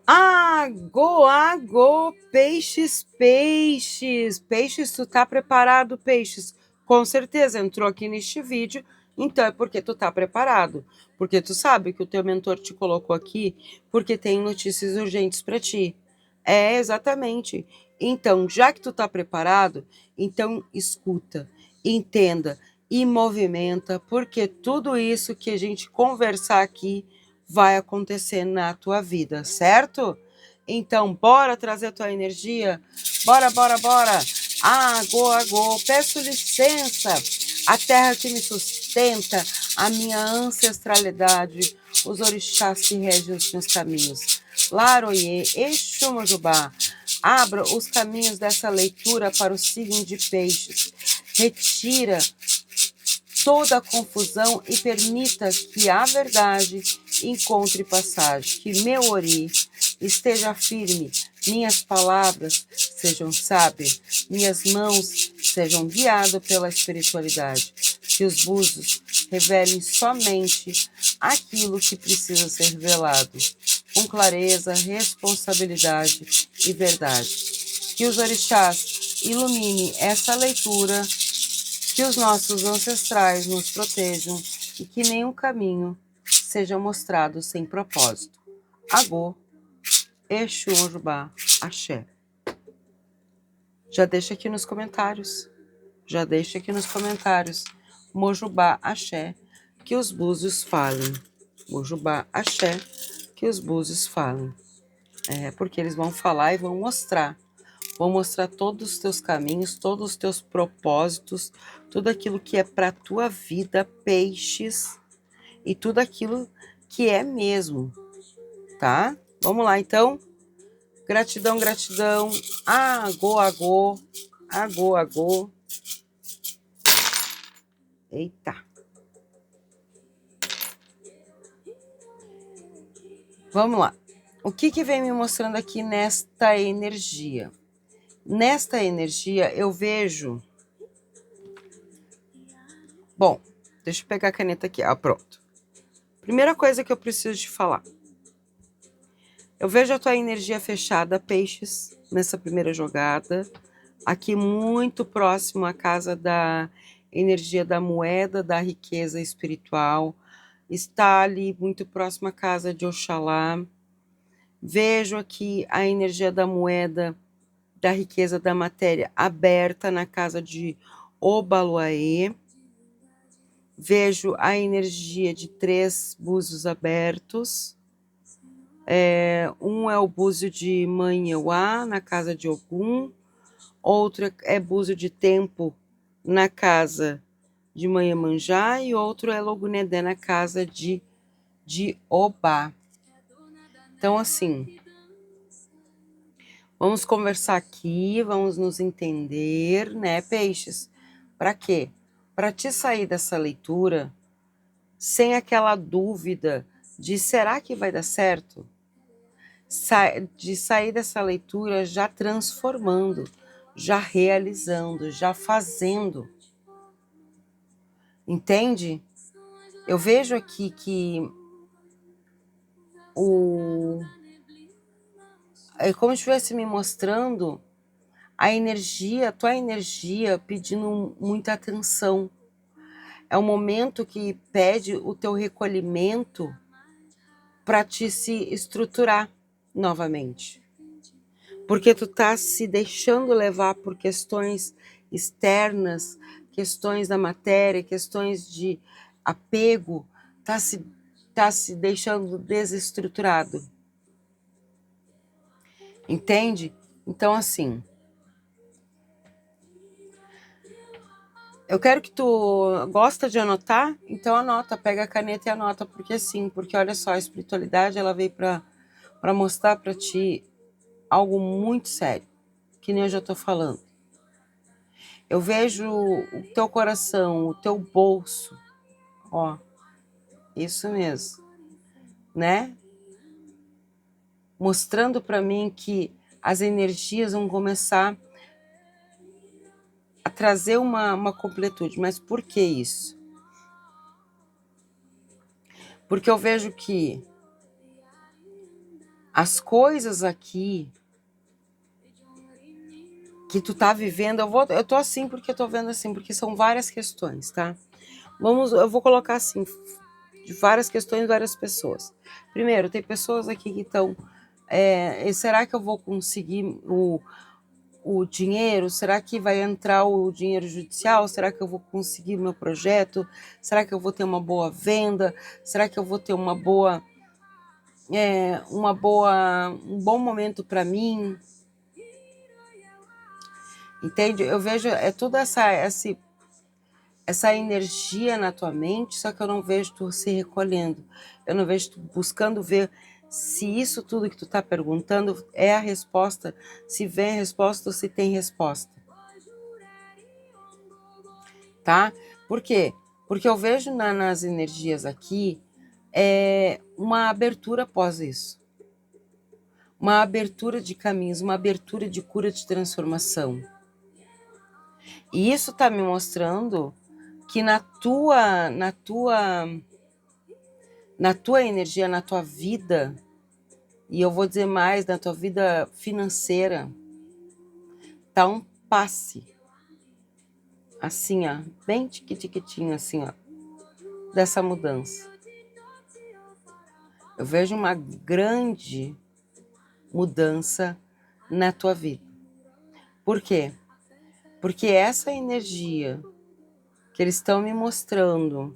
Agô, peixes, peixes. Peixes, tu tá preparado, peixes? Com certeza, entrou aqui neste vídeo, então é porque tu tá preparado. Porque tu sabe que o teu mentor te colocou aqui porque tem notícias urgentes para ti. É, exatamente. Então, já que tu tá preparado, então escuta, entenda e movimenta, porque tudo isso que a gente conversar aqui vai acontecer na tua vida, certo? Então, bora trazer a tua energia? Bora, bora, bora! Agô, peço licença, a terra que me sustenta, a minha ancestralidade, os orixás que regem os meus caminhos. Laroie, Exu Mojubá, abra os caminhos dessa leitura para o signo de peixes. Retira toda a confusão e permita que a verdade encontre passagem, que meu ori esteja firme, minhas palavras sejam sábias, minhas mãos sejam guiadas pela espiritualidade, que os búzios revelem somente aquilo que precisa ser revelado, com clareza, responsabilidade e verdade. Que os orixás iluminem essa leitura, que os nossos ancestrais nos protejam e que nenhum caminho seja mostrado sem propósito. Agô, Exu Ojubá, Axé. Já deixa aqui nos comentários. Já deixa aqui nos comentários. Mojubá, Axé, que os búzios falem. Mojubá, Axé, que os búzios falem. É, porque eles vão falar e vão mostrar. Vão mostrar todos os teus caminhos, todos os teus propósitos, tudo aquilo que é para a tua vida, peixes, e tudo aquilo que é mesmo, tá? Vamos lá, então. Gratidão, gratidão. Agô, agô. Agô, agô. Eita. Vamos lá. O que vem me mostrando aqui nesta energia? Nesta energia eu vejo... Bom, deixa eu pegar a caneta aqui. Ah, pronto. Primeira coisa que eu preciso te falar. Eu vejo a tua energia fechada, peixes, nessa primeira jogada. Aqui muito próximo à casa da energia da moeda, da riqueza espiritual. Está ali muito próximo à casa de Oxalá. Vejo aqui a energia da moeda, da riqueza da matéria aberta na casa de Obaluaê. Vejo a energia de 3 búzios abertos. Um é o búzio de Manheuá, na casa de Ogum. Outro é búzio de tempo na casa de Manhamanjá. E outro é Logunedé na casa de Obá. Então, assim, vamos conversar aqui, vamos nos entender, né, peixes? Para quê? Para te sair dessa leitura sem aquela dúvida de será que vai dar certo? De sair dessa leitura já transformando, já realizando, já fazendo. Entende? Eu vejo aqui que é como se estivesse me mostrando a energia, a tua energia pedindo muita atenção. É um momento que pede o teu recolhimento para te se estruturar novamente. Porque tu tá se deixando levar por questões externas, questões da matéria, questões de apego, tá se deixando desestruturado. Entende? Então, assim, eu quero que tu gosta de anotar, então anota, pega a caneta e anota, porque sim, porque olha só, a espiritualidade, ela veio para mostrar para ti algo muito sério, que nem eu já tô falando. Eu vejo o teu coração, o teu bolso, ó, isso mesmo, né? Mostrando para mim que as energias vão começar a trazer uma completude. Mas por que isso? Porque eu vejo que As coisas aqui que tu tá vivendo, eu tô assim porque eu tô vendo assim, porque são várias questões, tá? Eu vou colocar assim, de várias questões, várias pessoas. Primeiro, tem pessoas aqui que estão, será que eu vou conseguir o dinheiro? Será que vai entrar o dinheiro judicial? Será que eu vou conseguir meu projeto? Será que eu vou ter uma boa venda? Será que eu vou ter um bom momento para mim? Entende? Eu vejo toda essa energia na tua mente, só que eu não vejo tu se recolhendo. Eu não vejo tu buscando ver se isso tudo que tu tá perguntando é a resposta, se vem a resposta ou se tem resposta. Tá? Por quê? Porque eu vejo nas energias aqui uma abertura após isso. Uma abertura de caminhos, uma abertura de cura, de transformação. E isso está me mostrando que na tua energia, na tua vida, e eu vou dizer mais, na tua vida financeira, tá um passe, assim, ó, bem tiquitinho, assim, ó, dessa mudança. Eu vejo uma grande mudança na tua vida. Por quê? Porque essa energia que eles estão me mostrando,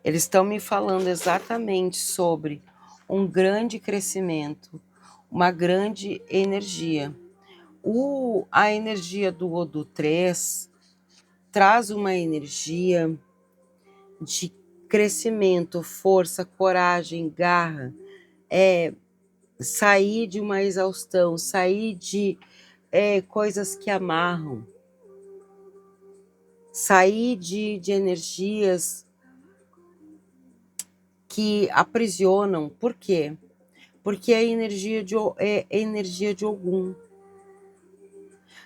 eles estão me falando exatamente sobre um grande crescimento, uma grande energia. A energia do Odu 3 traz uma energia de crescimento, força, coragem, garra, sair de uma exaustão, sair de coisas que amarram, sair de energias que aprisionam. Por quê? Porque é energia de Ogum.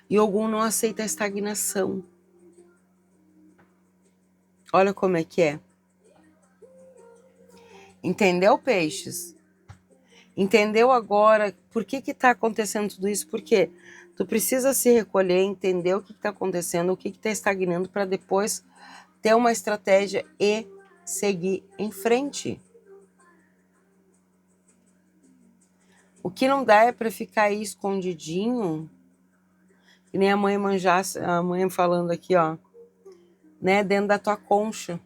E Ogum não aceita a estagnação. Olha como é que é. Entendeu, peixes? Entendeu agora por que está acontecendo tudo isso? Porque tu precisa se recolher, entender o que está acontecendo, o que está estagnando, para depois ter uma estratégia e seguir em frente. O que não dá é para ficar aí escondidinho, que nem a mãe manjasse, a mãe falando aqui, ó, né, dentro da tua concha.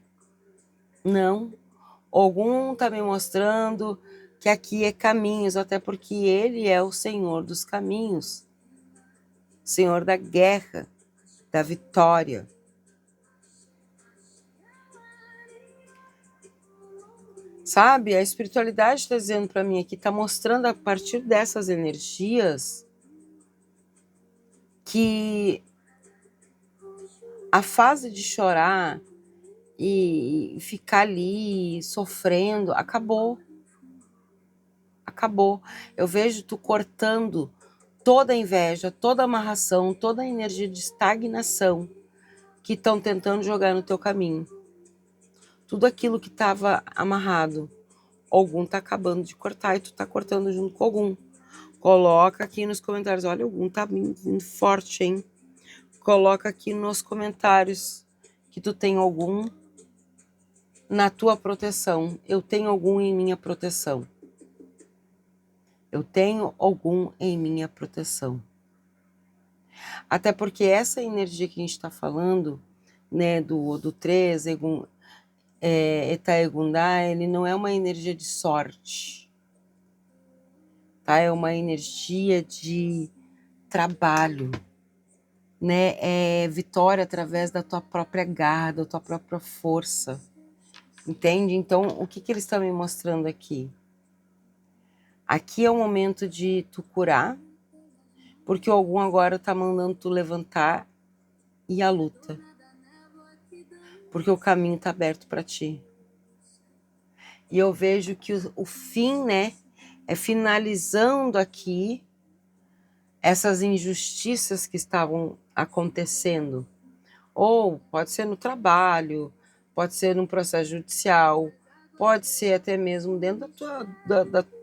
Não. Ogum tá me mostrando que aqui é caminhos, até porque ele é o Senhor dos caminhos, Senhor da guerra, da vitória. Sabe, a espiritualidade está dizendo para mim aqui, está mostrando a partir dessas energias que a fase de chorar e ficar ali sofrendo acabou. Acabou. Eu vejo tu cortando toda a inveja, toda a amarração, toda a energia de estagnação que estão tentando jogar no teu caminho. Tudo aquilo que estava amarrado, Ogum tá acabando de cortar e tu tá cortando junto com Ogum. Coloca aqui nos comentários, olha, Ogum tá vindo forte, hein? Coloca aqui nos comentários que tu tem Ogum na tua proteção. Eu tenho Ogum em minha proteção. Eu tenho Ogum em minha proteção. Até porque essa energia que a gente está falando, né, do 3, Eta Egundá, ele não é uma energia de sorte, tá? É uma energia de trabalho, né? É vitória através da tua própria garra, da tua própria força, entende? Então, o que eles estão me mostrando aqui? Aqui é o momento de tu curar, porque algum agora tá mandando tu levantar e a luta. Porque o caminho tá aberto para ti. E eu vejo que o fim, né, é finalizando aqui essas injustiças que estavam acontecendo. Ou pode ser no trabalho, pode ser num processo judicial, pode ser até mesmo dentro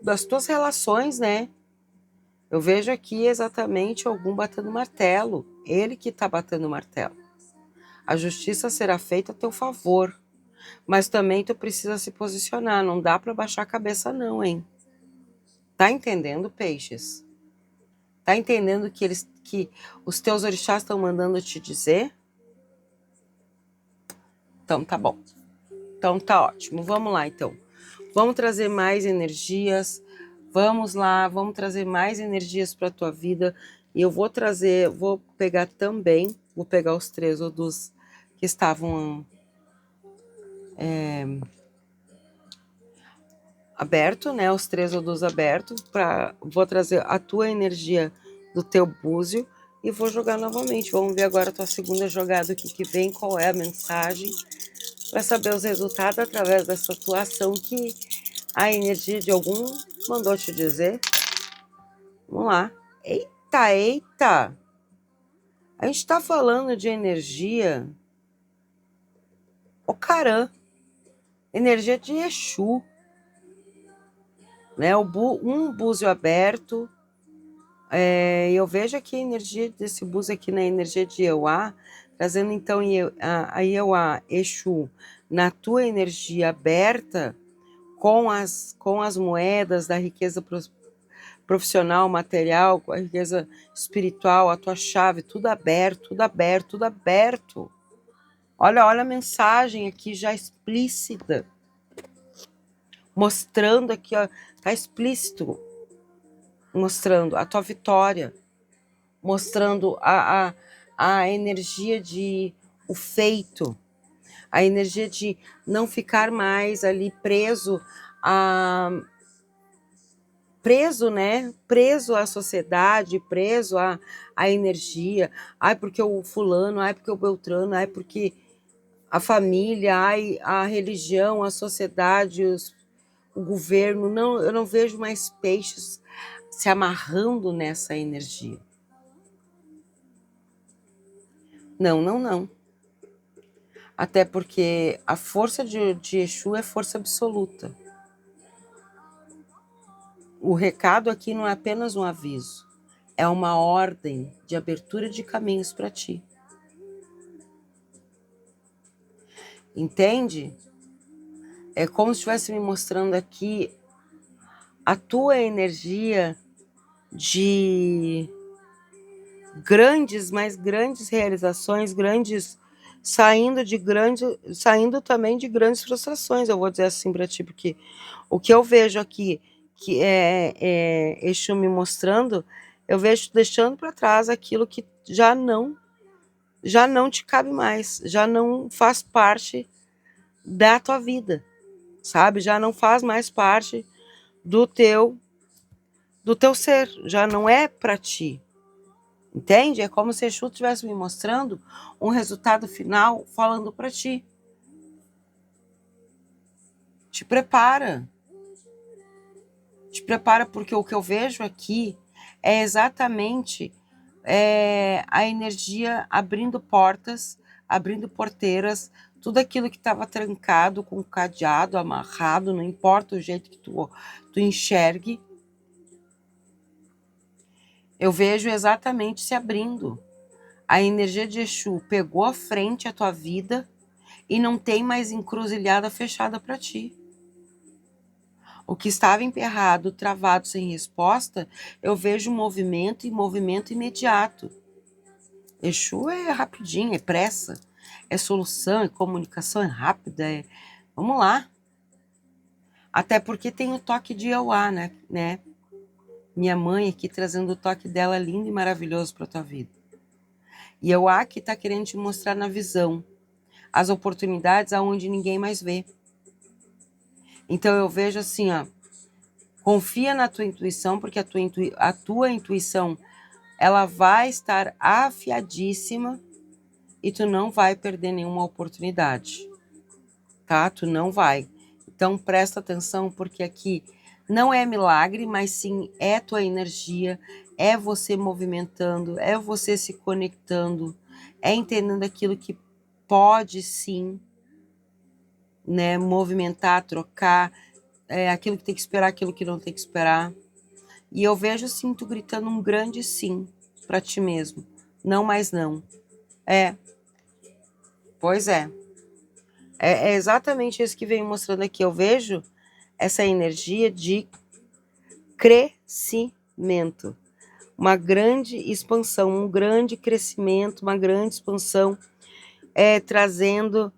das tuas relações, né? Eu vejo aqui exatamente algum batendo martelo, ele que está batendo martelo. A justiça será feita a teu favor, mas também tu precisa se posicionar, não dá para baixar a cabeça não, hein? Tá entendendo, peixes? Tá entendendo que os teus orixás estão mandando te dizer? Então tá bom. Então tá ótimo. Vamos lá então. Vamos trazer mais energias. Vamos lá, vamos trazer mais energias para a tua vida. E eu vou trazer, vou pegar também, vou pegar os 3 odus que estavam aberto, né? Os 3 odus abertos, vou trazer a tua energia do teu búzio e vou jogar novamente. Vamos ver agora a tua segunda jogada, o que vem, qual é a mensagem, para saber os resultados através dessa atuação que a energia de algum mandou te dizer. Vamos lá. Eita, eita! A gente tá falando de energia Ocarã, energia de Exu, né? Um búzio aberto. Eu vejo aqui a energia desse búzio aqui na energia de Euá, trazendo então a Euá, Exu, na tua energia aberta, com as moedas da riqueza profissional, material, com a riqueza espiritual, a tua chave, tudo aberto, tudo aberto, tudo aberto. Olha a mensagem aqui já explícita, mostrando aqui, ó, tá explícito, mostrando a tua vitória, mostrando a energia de o feito, a energia de não ficar mais ali preso, né? Preso à sociedade, preso à energia. Ai, porque o fulano, ai, porque o Beltrano, ai, porque a família, ai, a religião, a sociedade, o governo. Não, eu não vejo mais peixes se amarrando nessa energia. Não, não, não. Até porque a força de Exu é força absoluta. O recado aqui não é apenas um aviso, é uma ordem de abertura de caminhos para ti. Entende? É como se estivesse me mostrando aqui a tua energia de grandes, mais grandes realizações, saindo também de grandes frustrações, eu vou dizer assim para ti, porque o que eu vejo aqui, que é Exu me mostrando, eu vejo deixando para trás aquilo que já não te cabe mais, já não faz parte da tua vida, sabe? Já não faz mais parte do teu ser, já não é para ti. Entende? É como se Exu estivesse me mostrando um resultado final falando para ti. Te prepara. Te prepara, porque o que eu vejo aqui é exatamente a energia abrindo portas, abrindo porteiras, tudo aquilo que estava trancado, com cadeado, amarrado, não importa o jeito que tu enxergue, eu vejo exatamente se abrindo. A energia de Exu pegou à frente a tua vida e não tem mais encruzilhada fechada para ti. O que estava emperrado, travado, sem resposta, eu vejo movimento e movimento imediato. Exu é rapidinho, é pressa, é solução, é comunicação, é rápida, vamos lá. Até porque tem o toque de Euá, né? Minha mãe aqui trazendo o toque dela lindo e maravilhoso para tua vida. E Euá que está querendo te mostrar na visão as oportunidades aonde ninguém mais vê. Então eu vejo assim, ó, confia na tua intuição, porque a tua intuição ela vai estar afiadíssima e tu não vai perder nenhuma oportunidade, tá? Tu não vai. Então presta atenção, porque aqui não é milagre, mas sim é tua energia, é você movimentando, é você se conectando, é entendendo aquilo que pode sim né? Movimentar, trocar, aquilo que tem que esperar, aquilo que não tem que esperar. E eu vejo, sim, tu gritando um grande sim para ti mesmo. Não mais não. Pois é. É exatamente isso que vem mostrando aqui. Eu vejo essa energia de crescimento. Uma grande expansão, um grande crescimento, uma grande expansão, trazendo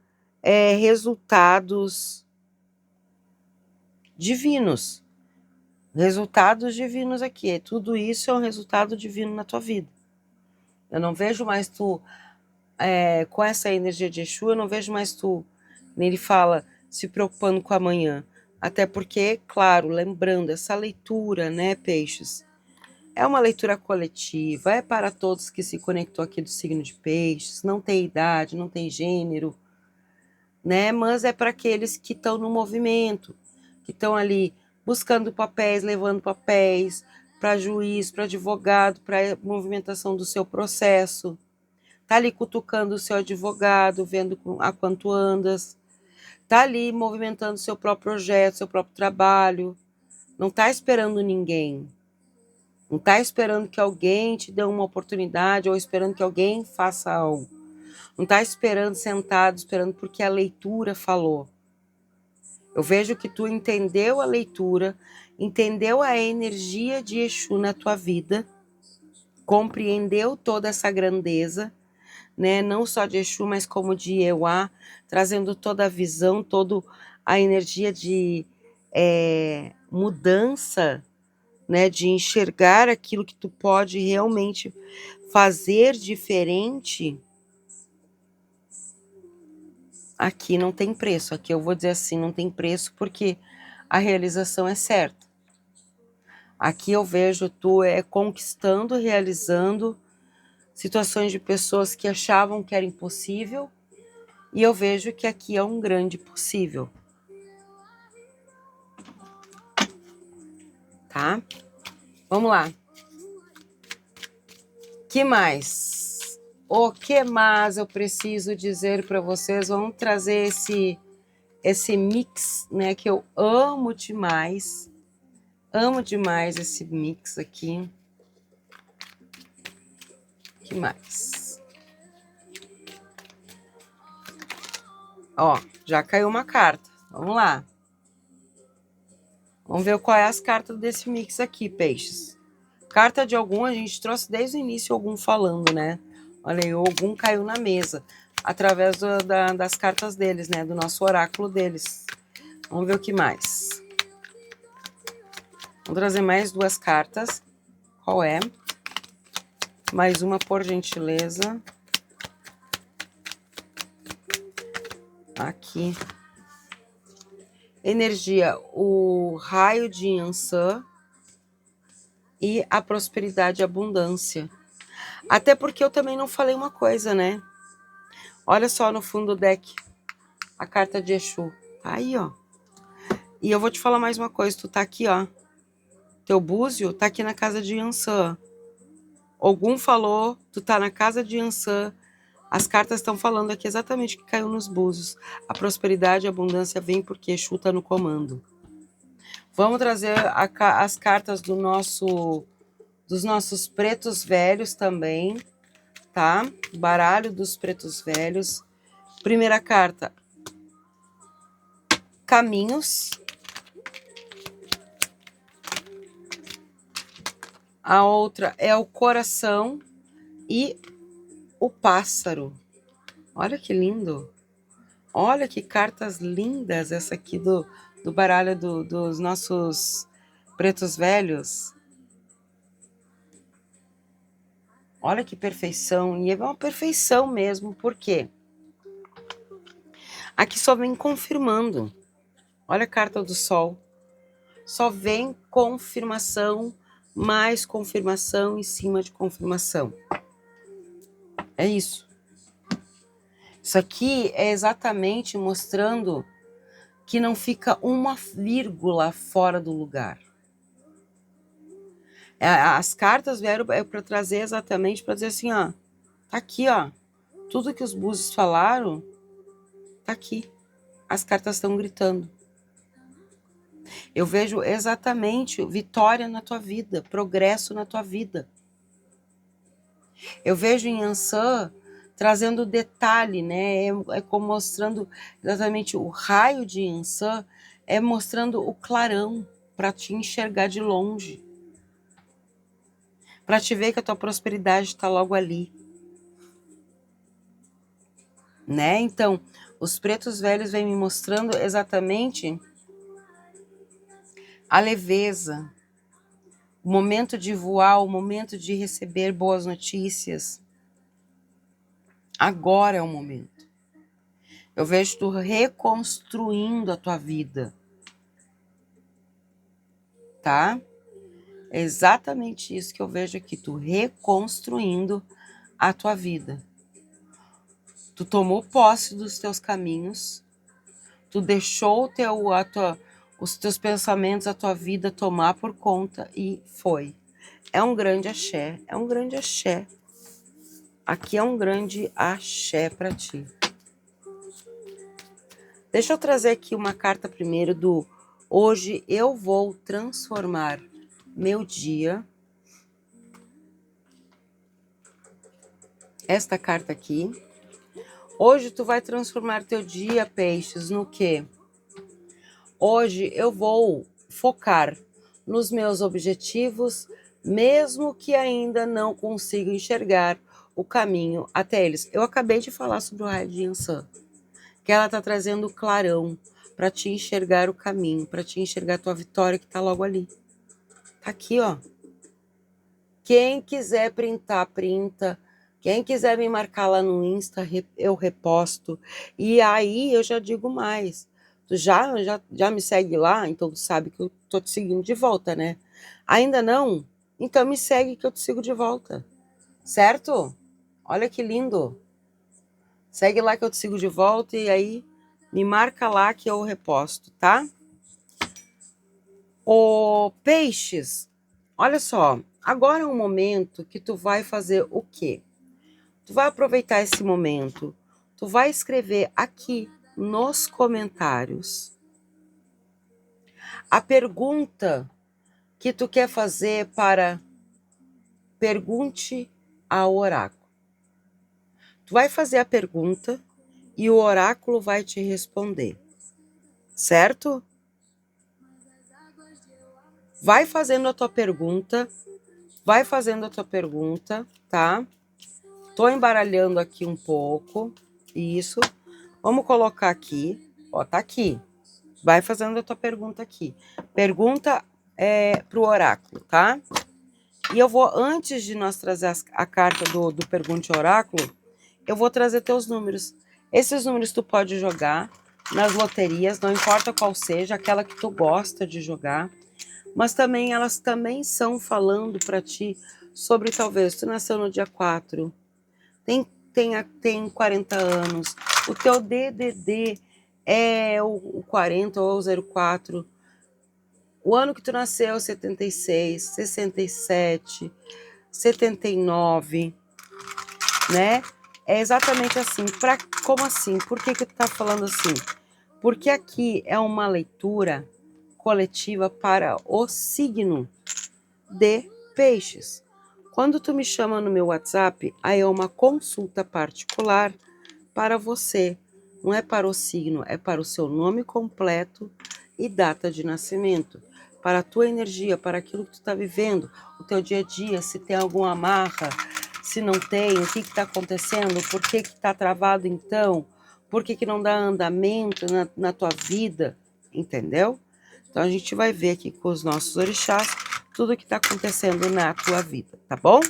resultados divinos. Resultados divinos aqui. Tudo isso é um resultado divino na tua vida. Eu não vejo mais tu, com essa energia de Exu, eu não vejo mais tu, ele fala, se preocupando com amanhã. Até porque, claro, lembrando, essa leitura, né, Peixes, é uma leitura coletiva, é para todos que se conectou aqui do signo de Peixes, não tem idade, não tem gênero, né, mas é para aqueles que estão no movimento, que estão ali buscando papéis, levando papéis para juiz, para advogado, para movimentação do seu processo. Tá ali cutucando o seu advogado, vendo a quanto andas. Tá ali movimentando seu próprio projeto, seu próprio trabalho. Não tá esperando ninguém. Não tá esperando que alguém te dê uma oportunidade ou esperando que alguém faça algo. Não tá esperando sentado, esperando porque a leitura falou. Eu vejo que tu entendeu a leitura, entendeu a energia de Exu na tua vida, compreendeu toda essa grandeza, né? Não só de Exu, mas como de Euá, trazendo toda a visão, toda a energia de mudança, né? De enxergar aquilo que tu pode realmente fazer diferente. Aqui não tem preço, aqui eu vou dizer assim, não tem preço porque a realização é certa. Aqui eu vejo tu conquistando, realizando situações de pessoas que achavam que era impossível, e eu vejo que aqui é um grande possível. Tá? Vamos lá. Que mais? O que mais eu preciso dizer para vocês? Vamos trazer esse mix, né, que eu amo demais. Amo demais esse mix aqui. Que mais? Ó, já caiu uma carta. Vamos lá. Vamos ver qual é as cartas desse mix aqui, peixes. Carta de Ogum, a gente trouxe desde o início Ogum falando, né? Olha aí, o Ogum caiu na mesa, através das cartas deles, né? Do nosso oráculo deles. Vamos ver o que mais. Vamos trazer mais duas cartas. Qual é? Mais uma, por gentileza. Aqui. Energia, o raio de Yansan e a prosperidade e abundância. Até porque eu também não falei uma coisa, né? Olha só no fundo do deck, a carta de Exu. Tá aí, ó. E eu vou te falar mais uma coisa, tu tá aqui, ó. Teu búzio tá aqui na casa de Yansan. Ogum falou, tu tá na casa de Yansan. As cartas estão falando aqui exatamente o que caiu nos búzios. A prosperidade e a abundância vem porque Exu tá no comando. Vamos trazer as cartas dos nossos pretos velhos também, tá? Baralho dos pretos velhos. Primeira carta, caminhos. A outra é o coração e o pássaro. Olha que lindo. Olha que cartas lindas essa aqui do baralho dos nossos pretos velhos. Olha que perfeição. E é uma perfeição mesmo, por quê? Aqui só vem confirmando. Olha a carta do sol. Só vem confirmação, mais confirmação em cima de confirmação. É isso. Isso aqui é exatamente mostrando que não fica uma vírgula fora do lugar. As cartas vieram para trazer exatamente, para dizer assim, ó, tá aqui, ó, tudo que os búzios falaram, tá aqui. as cartas estão gritando. Eu vejo exatamente vitória na tua vida, progresso na tua vida. Eu vejo em Ansan trazendo detalhe, né? É como mostrando exatamente o raio de Ansan, é mostrando o clarão para te enxergar de longe, para te ver que a tua prosperidade está logo ali, né? Então, os pretos velhos vêm me mostrando exatamente a leveza, o momento de voar, o momento de receber boas notícias. Agora é o momento. Eu vejo tu reconstruindo a tua vida, tá? É exatamente isso que eu vejo aqui, tu reconstruindo a tua vida. Tu tomou posse dos teus caminhos, tu deixou os teus pensamentos, a tua vida tomar por conta e foi. É um grande axé, é um grande axé. Aqui é um grande axé para ti. Deixa eu trazer aqui uma carta primeiro do Hoje eu vou transformar meu dia. Esta carta aqui. Hoje tu vai transformar teu dia, peixes, no quê? Hoje eu vou focar nos meus objetivos, mesmo que ainda não consiga enxergar o caminho até eles. Eu acabei de falar sobre o raio de Ansan, que ela tá trazendo clarão para te enxergar o caminho, para te enxergar a tua vitória que tá logo ali. Tá aqui, ó. Quem quiser printar, printa. Quem quiser me marcar lá no Insta, eu reposto. E aí eu já digo mais. Tu já me segue lá, então tu sabe que eu tô te seguindo de volta, né? Ainda não? Então me segue que eu te sigo de volta. Certo? Olha que lindo. Segue lá que eu te sigo de volta e aí me marca lá que eu reposto, tá? Ô, peixes, olha só. Agora é um momento que tu vai fazer o quê? Tu vai aproveitar esse momento, tu vai escrever aqui nos comentários a pergunta que tu quer fazer para Pergunte ao Oráculo. Tu vai fazer a pergunta e o oráculo vai te responder, certo? Vai fazendo a tua pergunta, tá? Tô embaralhando aqui um pouco, isso. Vamos colocar aqui, ó, tá aqui. Vai fazendo a tua pergunta aqui. Pergunta pro oráculo, tá? E eu vou, antes de nós trazer a carta do Pergunte ao Oráculo, eu vou trazer teus números. Esses números tu pode jogar nas loterias, não importa qual seja, aquela que tu gosta de jogar, mas também elas também são falando para ti sobre talvez tu nasceu no dia 4, tem 40 anos, o teu DDD é o 40 ou o 04, o ano que tu nasceu, 76, 67, 79, né? É exatamente assim. Como assim? Por que tu tá falando assim? Porque aqui é uma leitura coletiva para o signo de peixes. Quando tu me chama no meu WhatsApp, aí é uma consulta particular para você. Não é para o signo, é para o seu nome completo e data de nascimento. Para a tua energia, para aquilo que tu está vivendo, o teu dia a dia, se tem alguma amarra, se não tem, o que está acontecendo, por que está travado então, por que não dá andamento na tua vida, entendeu? Então a gente vai ver aqui com os nossos orixás tudo o que está acontecendo na tua vida, tá bom?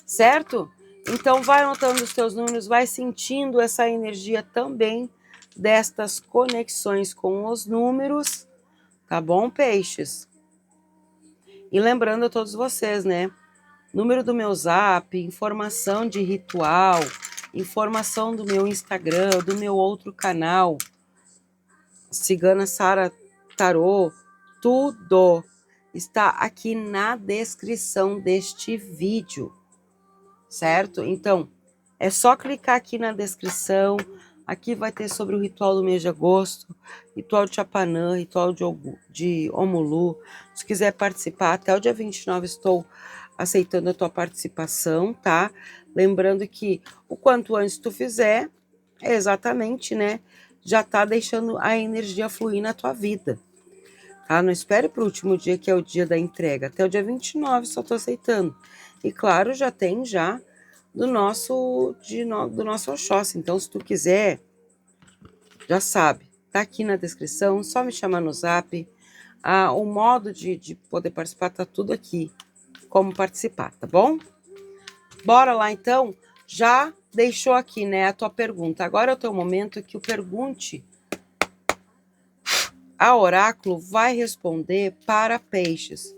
Certo? Então vai anotando os teus números, vai sentindo essa energia também destas conexões com os números, tá bom, peixes? E lembrando a todos vocês, né? Número do meu Zap, informação de ritual, informação do meu Instagram, do meu outro canal, Cigana Sara Tarô, tudo está aqui na descrição deste vídeo, certo? Então, é só clicar aqui na descrição, Aqui vai ter sobre o ritual do mês de agosto, ritual de Chapanã, ritual de Omulu. Se quiser participar, até o dia 29 estou aceitando a tua participação, tá? Lembrando que o quanto antes tu fizer, é exatamente, né? Já tá deixando a energia fluir na tua vida, tá? Não espere pro último dia, que é o dia da entrega. Até o dia 29 só tô aceitando. E claro, já tem já do nosso Oxóssi. Então, se tu quiser, já sabe, tá aqui na descrição, só me chamar no zap. O modo de poder participar tá tudo aqui, como participar, tá bom? Bora lá, então. Já deixou aqui, né, a tua pergunta. Agora é o teu momento que o pergunte. A oráculo vai responder para peixes.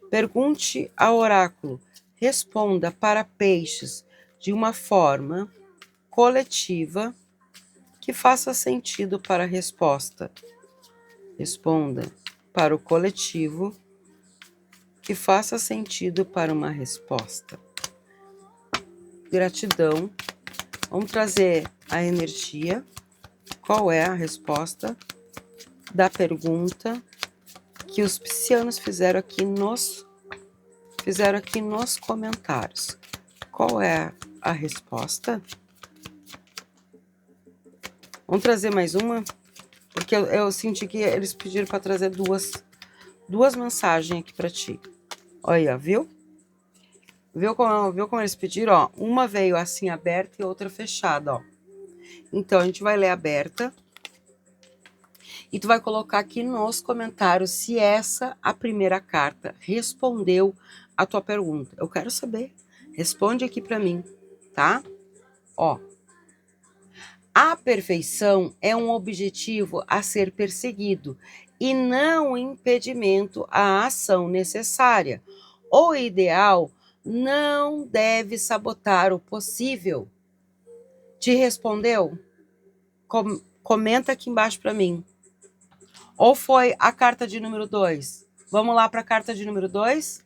Pergunte ao oráculo. Responda para peixes de uma forma coletiva que faça sentido para a resposta. Responda para o coletivo que faça sentido para uma resposta. Gratidão. Vamos trazer a energia. Qual é a resposta da pergunta que os piscianos fizeram aqui nos comentários? Qual é a resposta? Vamos trazer mais uma? Porque eu senti que eles pediram para trazer duas mensagens aqui para ti. Olha, viu? Viu como eles pediram? Ó, uma veio assim aberta e outra fechada, ó. Então, a gente vai ler aberta. E tu vai colocar aqui nos comentários se a primeira carta respondeu a tua pergunta. Eu quero saber. Responde aqui para mim, tá? Ó. A perfeição é um objetivo a ser perseguido e não um impedimento à ação necessária. O ideal não deve sabotar o possível. Te respondeu? Comenta aqui embaixo para mim. Ou foi a carta de número 2? Vamos lá para a carta de número 2?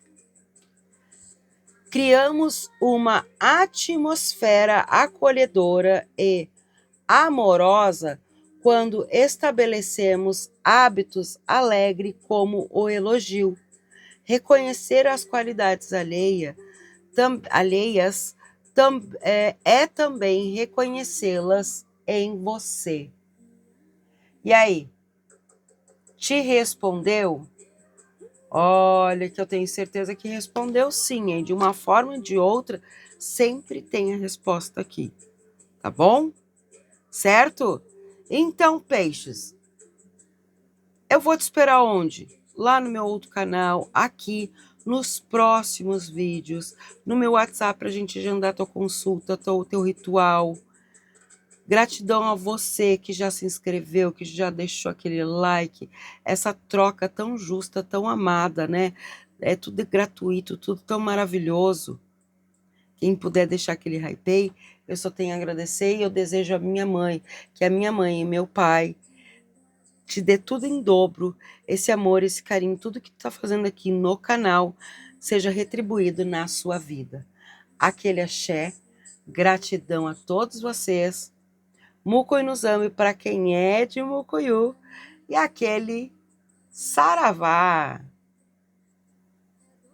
Criamos uma atmosfera acolhedora e amorosa quando estabelecemos hábitos alegres como o elogio. Reconhecer as qualidades alheias é também reconhecê-las em você. E aí? Te respondeu? Olha, que eu tenho certeza que respondeu sim, hein? De uma forma ou de outra, sempre tem a resposta aqui, tá bom? Certo? Então, peixes, eu vou te esperar onde? Lá no meu outro canal, aqui, nos próximos vídeos, no meu WhatsApp, pra gente agendar tua consulta, teu ritual. Gratidão a você que já se inscreveu, que já deixou aquele like, essa troca tão justa, tão amada, né? É tudo gratuito, tudo tão maravilhoso. Quem puder deixar aquele hype, eu só tenho a agradecer e eu desejo a minha mãe, que a minha mãe e meu pai te dê tudo em dobro, esse amor, esse carinho, tudo que tu tá fazendo aqui no canal, seja retribuído na sua vida. Aquele axé, gratidão a todos vocês. Mucuy nos ame para quem é de Mucuyu e aquele saravá.